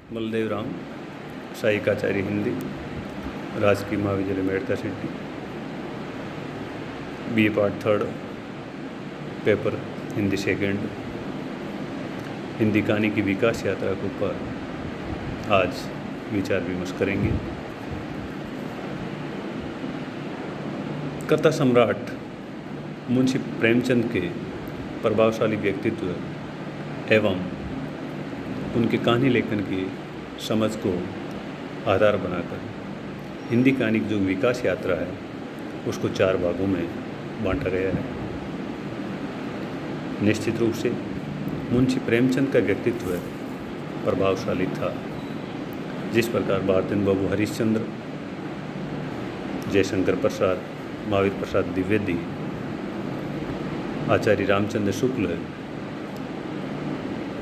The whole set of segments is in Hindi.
बलदेव राम, सहायिकाचार्य हिंदी, राजकीय महाविद्यालय Merta city, BA part 3, paper Hindi second. Hindi कहानी की विकास यात्रा के ऊपर आज विचार विमर्श करेंगे। कथा सम्राट मुंशी प्रेमचंद के प्रभावशाली व्यक्तित्व एवं उनके कहानी लेखन की समझ को आधार बनाकर हिंदी कहानी की जो विकास यात्रा है उसको 4 भागों में बांटा गया है। निश्चित रूप से मुंशी प्रेमचंद का व्यक्तित्व प्रभावशाली था। जिस प्रकार भारतेंदु बाबू हरिश्चंद्र, जयशंकर प्रसाद, महावीर प्रसाद द्विवेदी, आचार्य रामचंद्र शुक्ल,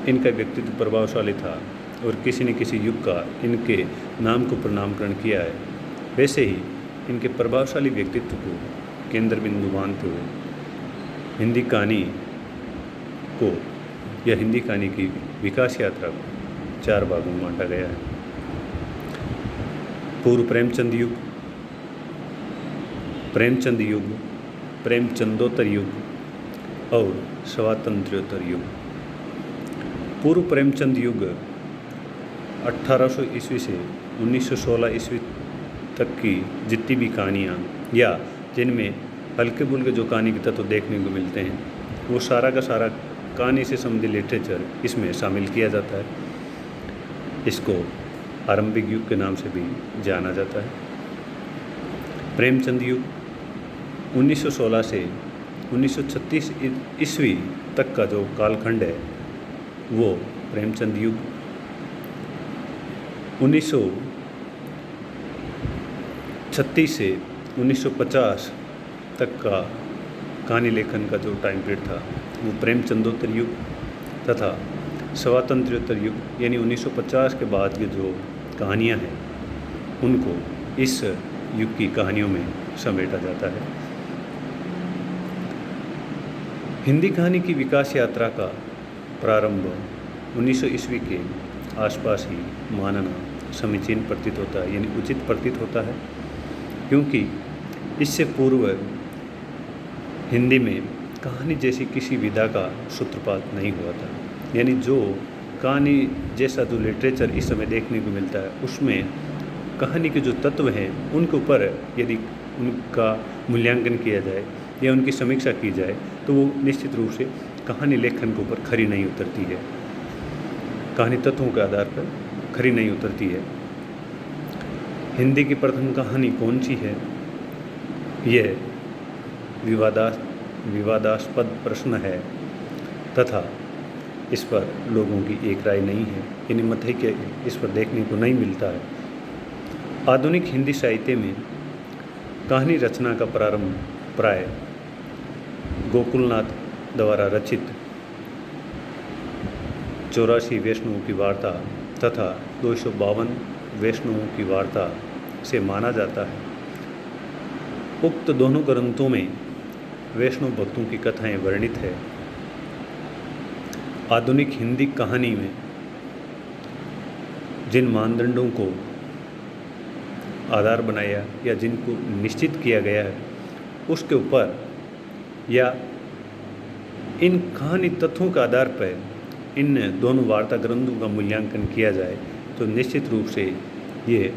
इनका व्यक्तित्व प्रभावशाली था और किसी न किसी युग का इनके नाम को नामकरण किया है, वैसे ही इनके प्रभावशाली व्यक्तित्व को केंद्र बिंदु मानते हुए हिंदी कहानी को या हिंदी कहानी की विकास यात्रा को 4 भागों में बांटा गया है। पूर्व प्रेमचंद युग, प्रेमचंद युग, प्रेमचंदोत्तर युग और स्वातंत्र्योत्तर युग। पूर्व प्रेमचंद युग 1800 ईस्वी से 1916 ईस्वी तक की जितनी भी कहानियाँ या जिनमें हल्के फुल्के जो कहानी के तत्व देखने को मिलते हैं वो सारा का सारा कहानी से संबंधित लिटरेचर इसमें शामिल किया जाता है। इसको आरंभिक युग के नाम से भी जाना जाता है। प्रेमचंद युग 1916 से 1936 ईस्वी तक का जो कालखंड है वो प्रेमचंद युग। 1936 से 1950 तक का कहानी लेखन का जो टाइम पीरियड था वो प्रेमचंदोत्तर युग तथा स्वातंत्र्योत्तर युग यानी 1950 के बाद की जो कहानियाँ हैं उनको इस युग की कहानियों में समेटा जाता है। हिंदी कहानी की विकास यात्रा का प्रारंभ 1900 ईस्वी के आसपास ही मानना समीचीन प्रतीत होता है, यानी उचित प्रतीत होता है, क्योंकि इससे पूर्व हिंदी में कहानी जैसी किसी विधा का सूत्रपात नहीं हुआ था। यानी जो कहानी जैसा जो लिटरेचर इस समय देखने को मिलता है उसमें कहानी के जो तत्व हैं उनके ऊपर यदि उनका मूल्यांकन किया जाए या उनकी समीक्षा की जाए तो वो निश्चित रूप से कहानी लेखन के ऊपर खरी नहीं उतरती है, कहानी तत्वों के आधार पर खरी नहीं उतरती है। हिंदी की प्रथम कहानी कौन सी है, यह विवादास्पद प्रश्न है तथा इस पर लोगों की एक राय नहीं है, यानी मतैक्य इस पर देखने को नहीं मिलता है। आधुनिक हिंदी साहित्य में कहानी रचना का प्रारंभ प्राय गोकुलनाथ द्वारा रचित 84 वैष्णवों की वार्ता तथा 252 वैष्णवों की वार्ता से माना जाता है। उक्त दोनों ग्रंथों में वैष्णव भक्तों की कथाएं वर्णित है। आधुनिक हिंदी कहानी में जिन मानदंडों को आधार बनाया या जिनको निश्चित किया गया है उसके ऊपर या इन कहानी तत्वों के आधार पर इन दोनों वार्ता ग्रंथों का मूल्यांकन किया जाए तो निश्चित रूप से ये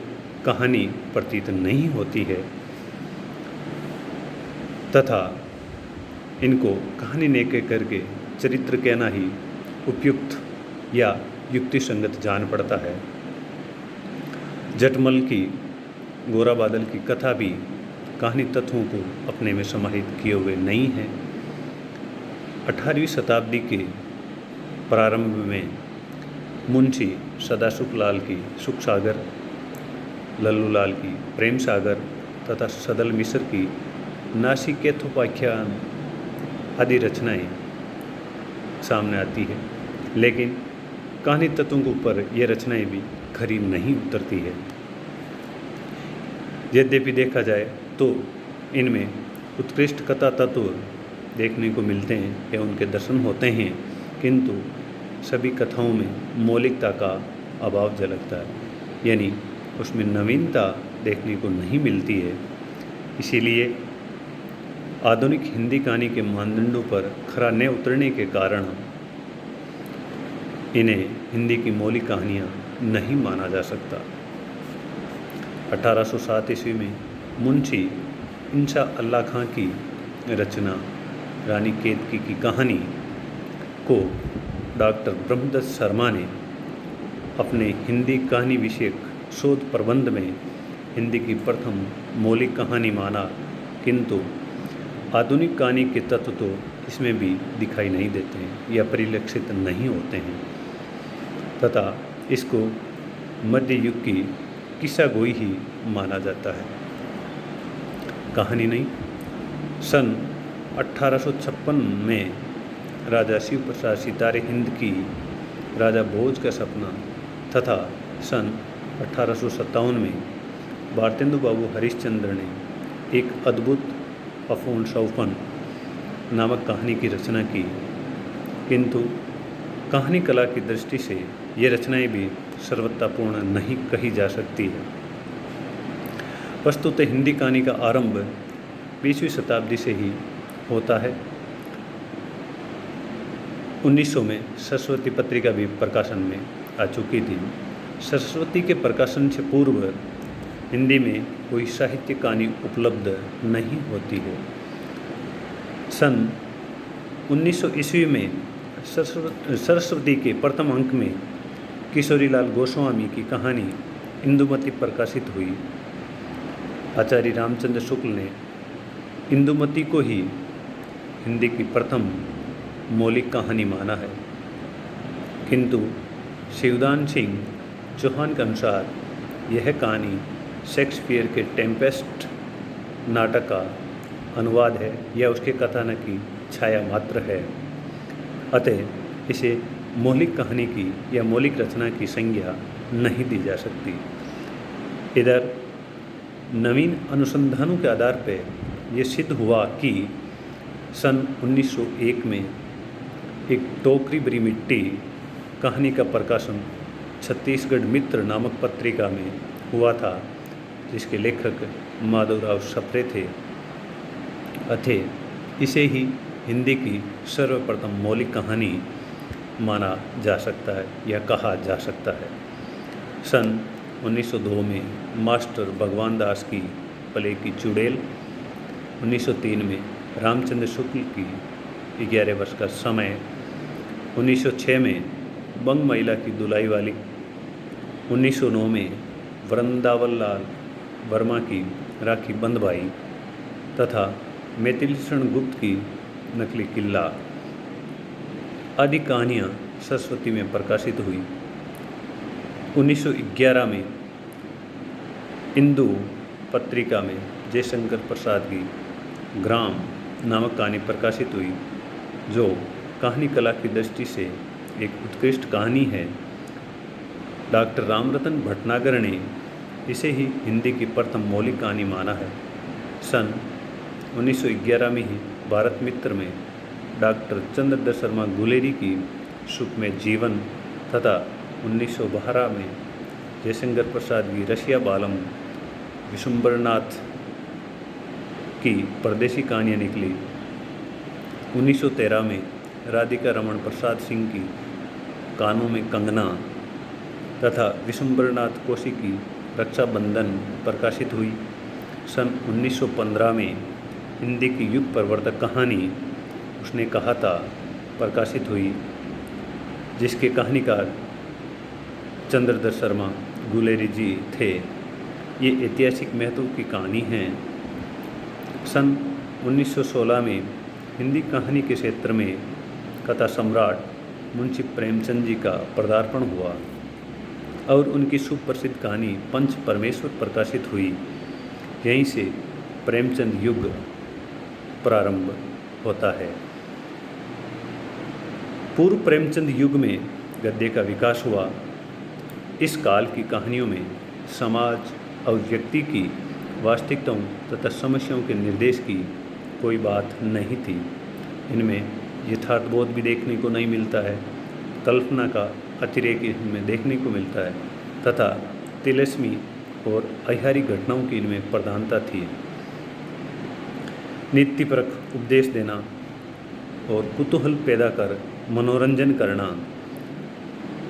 कहानी प्रतीत नहीं होती है तथा इनको कहानी ने कह करके चरित्र कहना ही उपयुक्त या युक्ति संगत जान पड़ता है। जटमल की गोरा बादल की कथा भी कहानी तत्वों को अपने में समाहित किए हुए नहीं है। 18वीं शताब्दी के प्रारंभ में मुंशी सदासुखलाल की सुख सागर, लल्लूलाल की प्रेम सागर तथा सदल मिश्र की नासिकेतोपाख्यान आदि रचनाएं सामने आती है, लेकिन कहानी तत्वों के ऊपर ये रचनाएं भी खरी नहीं उतरती है। यद्यपि देखा जाए तो इनमें उत्कृष्ट कथा तत्व देखने को मिलते हैं या उनके दर्शन होते हैं, किंतु सभी कथाओं में मौलिकता का अभाव झलकता है, यानी उसमें नवीनता देखने को नहीं मिलती है। इसीलिए आधुनिक हिंदी कहानी के मानदंडों पर खरा न उतरने के कारण इन्हें हिंदी की मौलिक कहानियाँ नहीं माना जा सकता। 1807 ईस्वी में मुंशी इंशा अल्लाह खां की रचना रानी केतकी की कहानी को डॉक्टर ब्रह्मदत्त शर्मा ने अपने हिंदी कहानी विषयक शोध प्रबंध में हिंदी की प्रथम मौलिक कहानी माना, किंतु आधुनिक कहानी के तत्व तो इसमें भी दिखाई नहीं देते हैं या परिलक्षित नहीं होते हैं, तथा इसको मध्य युग की किस्सा गोई ही माना जाता है, कहानी नहीं। सन 1856 में राजा शिव प्रसाद सितारे हिंद की राजा भोज का सपना तथा सन 1857 में भारतेंदु बाबू हरिश्चंद्र ने एक अद्भुत अफोन शौफन नामक कहानी की रचना की, किंतु कहानी कला की दृष्टि से ये रचनाएं भी सर्वतापूर्ण नहीं कही जा सकती है। वस्तुतः हिंदी कहानी का आरंभ 20वीं शताब्दी से ही होता है। 1900 में सरस्वती पत्रिका भी प्रकाशन में आ चुकी थी। सरस्वती के प्रकाशन से पूर्व हिंदी में कोई साहित्य कहानी उपलब्ध नहीं होती है। सन 1900 ईस्वी में सरस्वती के प्रथम अंक में किशोरीलाल गोस्वामी की कहानी इंदुमती प्रकाशित हुई। आचार्य रामचंद्र शुक्ल ने इंदुमती को ही हिंदी की प्रथम मौलिक कहानी माना है, किंतु शिवदान सिंह चौहान के अनुसार यह कहानी शेक्सपियर के टेम्पेस्ट नाटक का अनुवाद है या उसके कथानक की छाया मात्र है, अतः इसे मौलिक कहानी की या मौलिक रचना की संज्ञा नहीं दी जा सकती। इधर नवीन अनुसंधानों के आधार पर यह सिद्ध हुआ कि सन 1901 में एक टोकरी भरी मिट्टी कहानी का प्रकाशन छत्तीसगढ़ मित्र नामक पत्रिका में हुआ था, जिसके लेखक माधवराव सप्रे थे, अतः इसे ही हिंदी की सर्वप्रथम मौलिक कहानी माना जा सकता है या कहा जा सकता है। सन 1902 में मास्टर भगवान दास की प्ले की चुड़ैल, 1903 में रामचंद्र शुक्ल की 11 वर्ष का समय, 1906 में बंग महिला की दुलाई वाली, 1909 में वृंदावन लाल वर्मा की राखी बंधभाई तथा मैथिलीशरण गुप्त की नकली किला आदि कहानियाँ सरस्वती में प्रकाशित हुई। 1911 में इंदु पत्रिका में जयशंकर प्रसाद की ग्राम नामक कहानी प्रकाशित हुई, जो कहानी कला की दृष्टि से एक उत्कृष्ट कहानी है। डॉक्टर रामरतन भटनागर ने इसे ही हिंदी की प्रथम मौलिक कहानी माना है। सन 1911 में ही भारत मित्र में डॉक्टर चंद्रदत्त शर्मा गुलेरी की सुखमय जीवन तथा 1912 में जयशंकर प्रसाद की रसिया बालम विशुंबरनाथ की परदेसी कहानियाँ निकली। 1913 में राधिका रमन प्रसाद सिंह की कानों में कंगना तथा विशुंबरनाथ कोशी की रक्षाबंधन प्रकाशित हुई। सन 1915 में हिंदी की युग प्रवर्तक कहानी उसने कहा था प्रकाशित हुई, जिसके कहानीकार चंद्रदत्त शर्मा गुलेरी जी थे। ये ऐतिहासिक महत्व की कहानी है। सन 1916 में हिंदी कहानी के क्षेत्र में कथा सम्राट मुंशी प्रेमचंद जी का पदार्पण हुआ और उनकी सुप्रसिद्ध कहानी पंच परमेश्वर प्रकाशित हुई। यहीं से प्रेमचंद युग प्रारंभ होता है। पूर्व प्रेमचंद युग में गद्य का विकास हुआ। इस काल की कहानियों में समाज और व्यक्ति की वास्तविकताओं तथा समस्याओं के निर्देश की कोई बात नहीं थी। इनमें यथार्थबोध भी देखने को नहीं मिलता है। कल्पना का अतिरेक इनमें देखने को मिलता है तथा तिलस्मी और अहिहारी घटनाओं की इनमें प्रधानता थी। नीतिपरक उपदेश देना और कुतूहल पैदा कर मनोरंजन करना,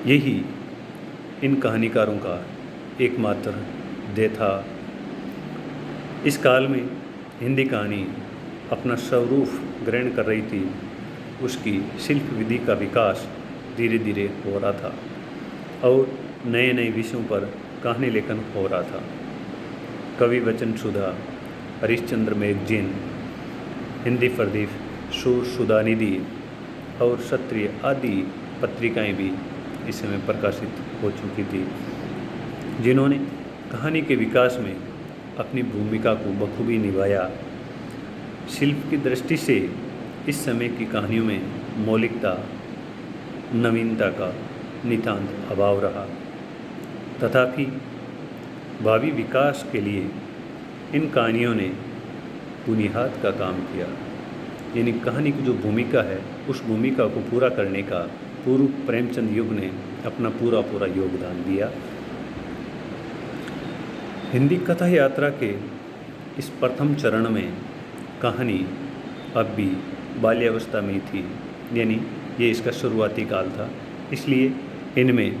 यही इन कहानीकारों का एकमात्र ध्येय था। इस काल में हिंदी कहानी अपना स्वरूप ग्रहण कर रही थी। उसकी शिल्प विधि का विकास धीरे धीरे हो रहा था और नए नए विषयों पर कहानी लेखन हो रहा था। कवि वचन सुधा, हरिश्चंद्र मैगजीन, हिंदी प्रदीप, सूर सुधानिधि और क्षत्रिय आदि पत्रिकाएं भी इस समय प्रकाशित हो चुकी थी, जिन्होंने कहानी के विकास में अपनी भूमिका को बखूबी निभाया। शिल्प की दृष्टि से इस समय की कहानियों में मौलिकता, नवीनता का नितांत अभाव रहा। तथापि भावी विकास के लिए इन कहानियों ने बुनियाद का काम किया, यानी कहानी की जो भूमिका है उस भूमिका को पूरा करने का पूर्व प्रेमचंद युग ने अपना पूरा योगदान दिया। हिंदी कथा यात्रा के इस प्रथम चरण में कहानी अब भी बाल्यावस्था में थी, यानी ये इसका शुरुआती काल था। इसलिए इनमें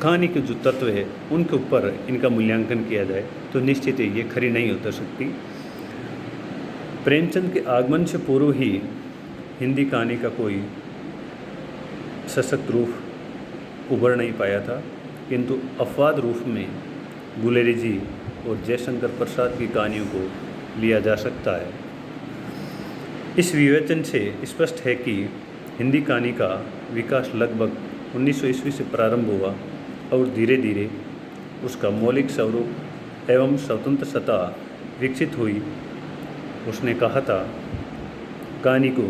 कहानी के जो तत्व है उनके ऊपर इनका मूल्यांकन किया जाए तो निश्चित ही ये खरी नहीं उतर सकती। प्रेमचंद के आगमन से पूर्व ही हिंदी कहानी का कोई सशक्त रूप उभर नहीं पाया था, किंतु अपवाद रूप में गुलेरी जी और जयशंकर प्रसाद की कहानियों को लिया जा सकता है। इस विवेचन से स्पष्ट है कि हिंदी कहानी का विकास लगभग 1900 ईस्वी से प्रारंभ हुआ और धीरे धीरे उसका मौलिक स्वरूप एवं स्वतंत्र सत्ता विकसित हुई। उसने कहा था, कहानी को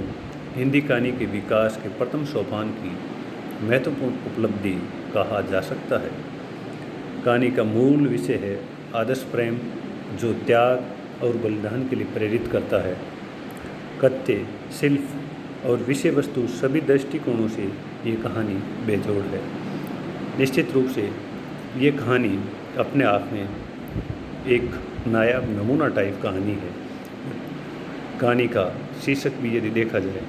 हिंदी कहानी के विकास के प्रथम सोपान की महत्वपूर्ण उपलब्धि कहा जा सकता है। कहानी का मूल विषय है आदर्श प्रेम, जो त्याग और बलिदान के लिए प्रेरित करता है। कथ्य, शिल्प और विषय वस्तु सभी दृष्टिकोणों से ये कहानी बेजोड़ है। निश्चित रूप से ये कहानी अपने आप में एक नायाब नमूना टाइप कहानी है। कहानी का शीर्षक भी यदि देखा जाए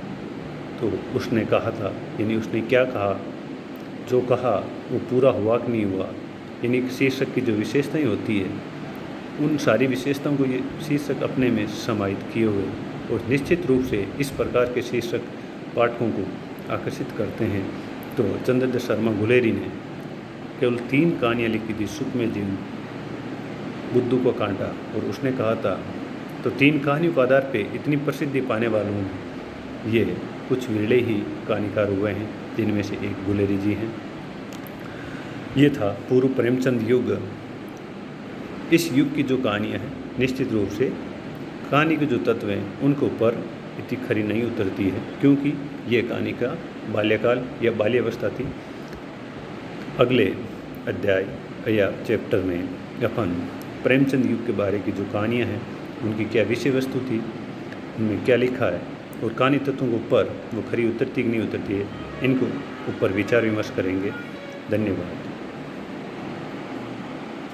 तो उसने कहा था, यानी उसने क्या कहा, जो कहा वो पूरा हुआ कि नहीं हुआ, यानी शीर्षक की जो विशेषताएं होती है उन सारी विशेषताओं को ये शीर्षक अपने में समाहित किए हुए और निश्चित रूप से इस प्रकार के शीर्षक पाठकों को आकर्षित करते हैं। तो चंद्रदत्त शर्मा गुलेरी ने केवल 3 कहानियाँ लिखी थी, सुख में जीवन, बुद्धू को कांटा, और उसने कहा था तो 3 कहानियों के आधार पे इतनी प्रसिद्धि पाने वालों में ये कुछ विरले ही कहानीकार हुए हैं, जिनमें से एक गुलेरी जी हैं। ये था पूर्व प्रेमचंद युग। इस युग की जो कहानियाँ हैं निश्चित रूप से कहानी के जो तत्व हैं उनके ऊपर इतनी खरी नहीं उतरती है, क्योंकि ये कहानी का बाल्यकाल या बाल्यावस्था थी। अगले अध्याय या चैप्टर में अपन प्रेमचंद युग के बारे की जो कहानियाँ हैं उनकी क्या विषय वस्तु थी, उनमें क्या लिखा है और कहानी तत्वों के ऊपर वो खरी उतरती कि नहीं उतरती है, इनको ऊपर विचार विमर्श करेंगे। धन्यवाद।